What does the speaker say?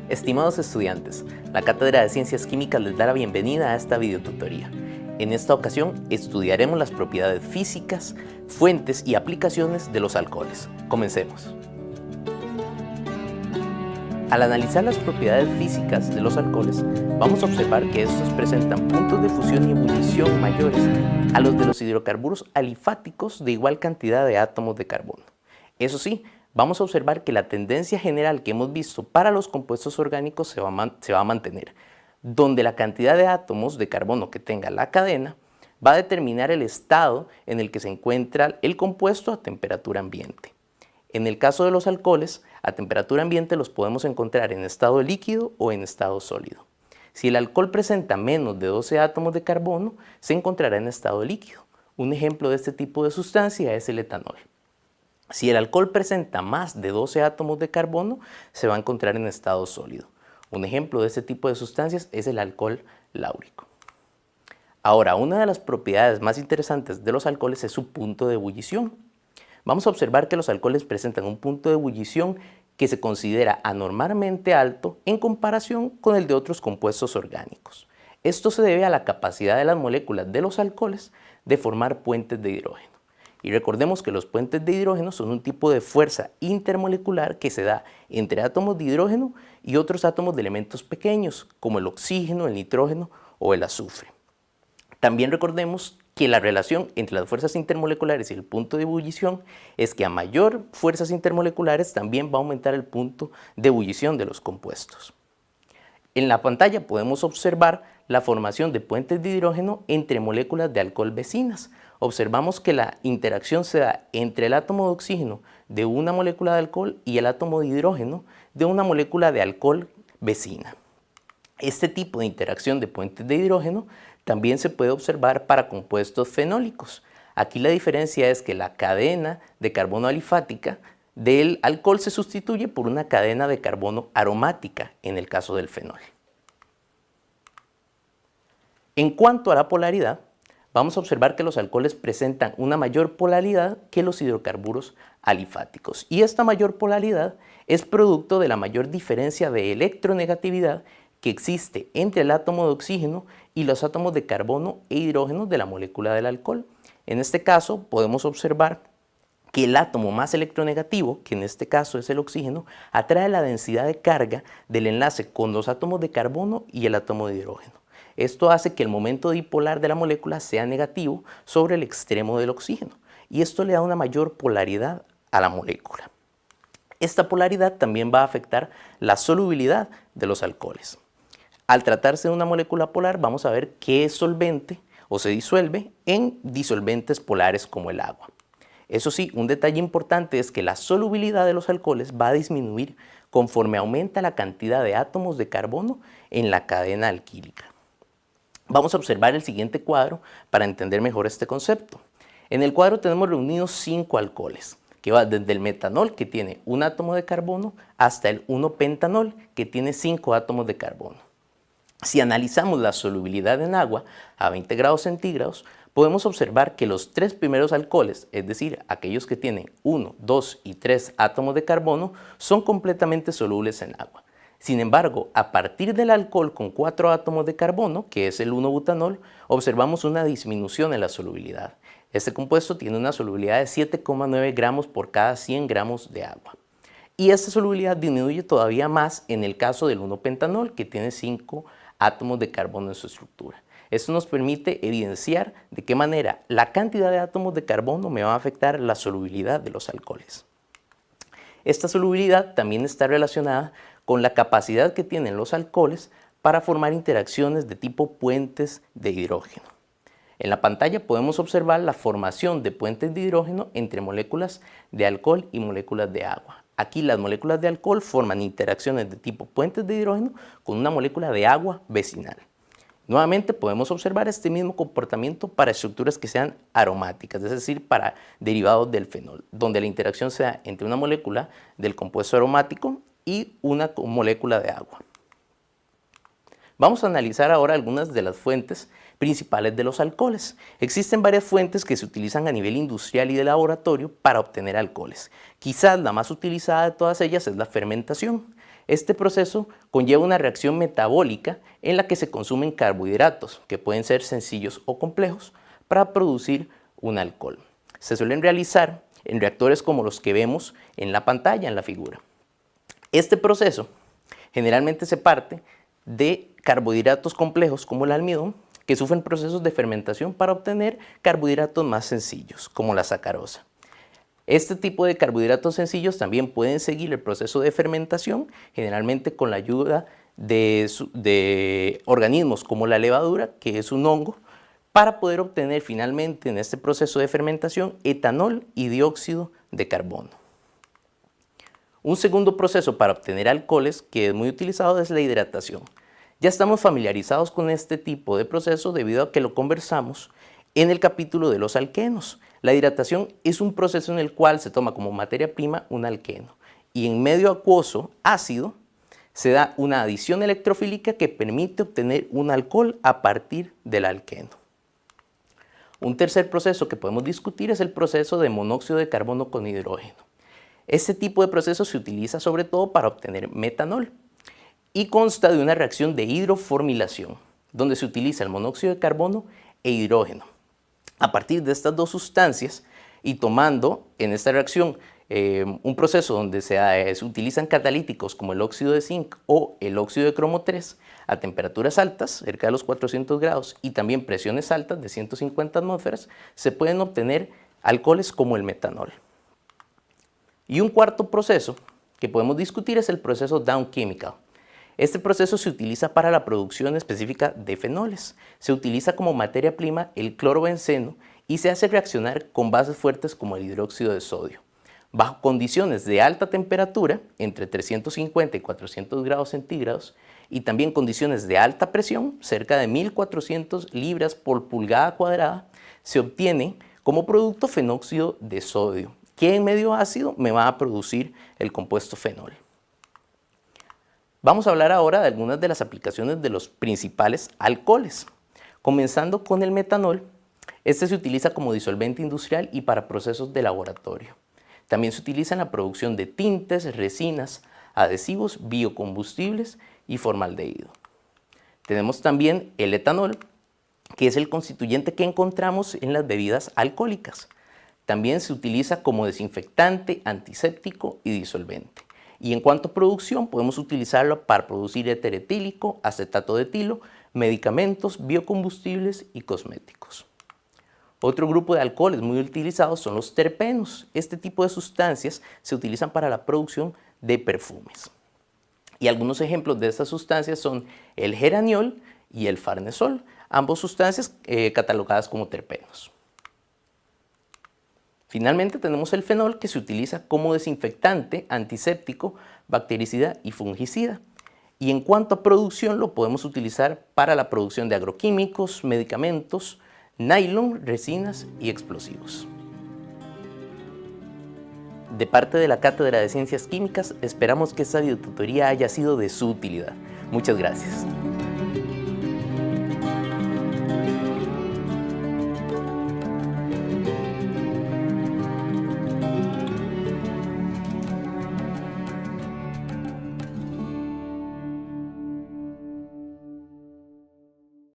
Estimados estudiantes, la Cátedra de Ciencias Químicas les da la bienvenida a esta videotutoría. En esta ocasión estudiaremos las propiedades físicas, fuentes y aplicaciones de los alcoholes. Comencemos. Al analizar las propiedades físicas de los alcoholes, vamos a observar que estos presentan puntos de fusión y ebullición mayores a los de los hidrocarburos alifáticos de igual cantidad de átomos de carbono. Eso sí, vamos a observar que la tendencia general que hemos visto para los compuestos orgánicos se va a mantener, donde la cantidad de átomos de carbono que tenga la cadena va a determinar el estado en el que se encuentra el compuesto a temperatura ambiente. En el caso de los alcoholes, a temperatura ambiente los podemos encontrar en estado líquido o en estado sólido. Si el alcohol presenta menos de 12 átomos de carbono, se encontrará en estado líquido. Un ejemplo de este tipo de sustancia es el etanol. Si el alcohol presenta más de 12 átomos de carbono, se va a encontrar en estado sólido. Un ejemplo de este tipo de sustancias es el alcohol láurico. Ahora, una de las propiedades más interesantes de los alcoholes es su punto de ebullición. Vamos a observar que los alcoholes presentan un punto de ebullición que se considera anormalmente alto en comparación con el de otros compuestos orgánicos. Esto se debe a la capacidad de las moléculas de los alcoholes de formar puentes de hidrógeno. Y recordemos que los puentes de hidrógeno son un tipo de fuerza intermolecular que se da entre átomos de hidrógeno y otros átomos de elementos pequeños, como el oxígeno, el nitrógeno o el azufre. También recordemos que la relación entre las fuerzas intermoleculares y el punto de ebullición es que a mayor fuerzas intermoleculares también va a aumentar el punto de ebullición de los compuestos. En la pantalla podemos observar la formación de puentes de hidrógeno entre moléculas de alcohol vecinas. Observamos que la interacción se da entre el átomo de oxígeno de una molécula de alcohol y el átomo de hidrógeno de una molécula de alcohol vecina. Este tipo de interacción de puentes de hidrógeno también se puede observar para compuestos fenólicos. Aquí la diferencia es que la cadena de carbono alifática del alcohol se sustituye por una cadena de carbono aromática en el caso del fenol. En cuanto a la polaridad, vamos a observar que los alcoholes presentan una mayor polaridad que los hidrocarburos alifáticos. Y esta mayor polaridad es producto de la mayor diferencia de electronegatividad que existe entre el átomo de oxígeno y los átomos de carbono e hidrógeno de la molécula del alcohol. En este caso podemos observar que el átomo más electronegativo, que en este caso es el oxígeno, atrae la densidad de carga del enlace con los átomos de carbono y el átomo de hidrógeno. Esto hace que el momento dipolar de la molécula sea negativo sobre el extremo del oxígeno y esto le da una mayor polaridad a la molécula. Esta polaridad también va a afectar la solubilidad de los alcoholes. Al tratarse de una molécula polar, vamos a ver que es solvente o se disuelve en disolventes polares como el agua. Eso sí, un detalle importante es que la solubilidad de los alcoholes va a disminuir conforme aumenta la cantidad de átomos de carbono en la cadena alquílica. Vamos a observar el siguiente cuadro para entender mejor este concepto. En el cuadro tenemos reunidos 5 alcoholes, que va desde el metanol, que tiene un átomo de carbono, hasta el 1-pentanol, que tiene 5 átomos de carbono. Si analizamos la solubilidad en agua a 20 grados centígrados, podemos observar que los 3 primeros alcoholes, es decir, aquellos que tienen 1, 2 y 3 átomos de carbono, son completamente solubles en agua. Sin embargo, a partir del alcohol con 4 átomos de carbono, que es el 1-butanol, observamos una disminución en la solubilidad. Este compuesto tiene una solubilidad de 7,9 gramos por cada 100 gramos de agua. Y esta solubilidad disminuye todavía más en el caso del 1-pentanol, que tiene 5 átomos de carbono en su estructura. Esto nos permite evidenciar de qué manera la cantidad de átomos de carbono me va a afectar la solubilidad de los alcoholes. Esta solubilidad también está relacionada con la capacidad que tienen los alcoholes para formar interacciones de tipo puentes de hidrógeno. En la pantalla podemos observar la formación de puentes de hidrógeno entre moléculas de alcohol y moléculas de agua. Aquí las moléculas de alcohol forman interacciones de tipo puentes de hidrógeno con una molécula de agua vecinal. Nuevamente podemos observar este mismo comportamiento para estructuras que sean aromáticas, es decir, para derivados del fenol, donde la interacción se da entre una molécula del compuesto aromático y una molécula de agua. Vamos a analizar ahora algunas de las fuentes principales de los alcoholes. Existen varias fuentes que se utilizan a nivel industrial y de laboratorio para obtener alcoholes. Quizás la más utilizada de todas ellas es la fermentación. Este proceso conlleva una reacción metabólica en la que se consumen carbohidratos, que pueden ser sencillos o complejos, para producir un alcohol. Se suelen realizar en reactores como los que vemos en la pantalla, en la figura. Este proceso generalmente se parte de carbohidratos complejos como el almidón, que sufren procesos de fermentación para obtener carbohidratos más sencillos, como la sacarosa. Este tipo de carbohidratos sencillos también pueden seguir el proceso de fermentación, generalmente con la ayuda de organismos como la levadura, que es un hongo, para poder obtener finalmente en este proceso de fermentación etanol y dióxido de carbono. Un segundo proceso para obtener alcoholes que es muy utilizado es la hidratación. Ya estamos familiarizados con este tipo de proceso debido a que lo conversamos en el capítulo de los alquenos. La hidratación es un proceso en el cual se toma como materia prima un alqueno y en medio acuoso ácido se da una adición electrofílica que permite obtener un alcohol a partir del alqueno. Un tercer proceso que podemos discutir es el proceso de monóxido de carbono con hidrógeno. Este tipo de proceso se utiliza sobre todo para obtener metanol y consta de una reacción de hidroformilación, donde se utiliza el monóxido de carbono e hidrógeno. A partir de estas dos sustancias y tomando en esta reacción un proceso donde se utilizan catalíticos como el óxido de zinc o el óxido de cromo 3 a temperaturas altas, cerca de los 400 grados, y también presiones altas de 150 atmósferas, se pueden obtener alcoholes como el metanol. Y un cuarto proceso que podemos discutir es el proceso down chemical. Este proceso se utiliza para la producción específica de fenoles. Se utiliza como materia prima el clorobenceno y se hace reaccionar con bases fuertes como el hidróxido de sodio. Bajo condiciones de alta temperatura, entre 350 y 400 grados centígrados, y también condiciones de alta presión, cerca de 1400 libras por pulgada cuadrada, se obtiene como producto fenóxido de sodio, que en medio ácido me va a producir el compuesto fenol. Vamos a hablar ahora de algunas de las aplicaciones de los principales alcoholes. Comenzando con el metanol, este se utiliza como disolvente industrial y para procesos de laboratorio. También se utiliza en la producción de tintes, resinas, adhesivos, biocombustibles y formaldehído. Tenemos también el etanol, que es el constituyente que encontramos en las bebidas alcohólicas. También se utiliza como desinfectante, antiséptico y disolvente. Y en cuanto a producción, podemos utilizarlo para producir éter etílico, acetato de etilo, medicamentos, biocombustibles y cosméticos. Otro grupo de alcoholes muy utilizados son los terpenos. Este tipo de sustancias se utilizan para la producción de perfumes. Y algunos ejemplos de estas sustancias son el geraniol y el farnesol, ambos sustancias catalogadas como terpenos. Finalmente tenemos el fenol, que se utiliza como desinfectante, antiséptico, bactericida y fungicida. Y en cuanto a producción, lo podemos utilizar para la producción de agroquímicos, medicamentos, nylon, resinas y explosivos. De parte de la Cátedra de Ciencias Químicas, esperamos que esta videotutoría haya sido de su utilidad. Muchas gracias.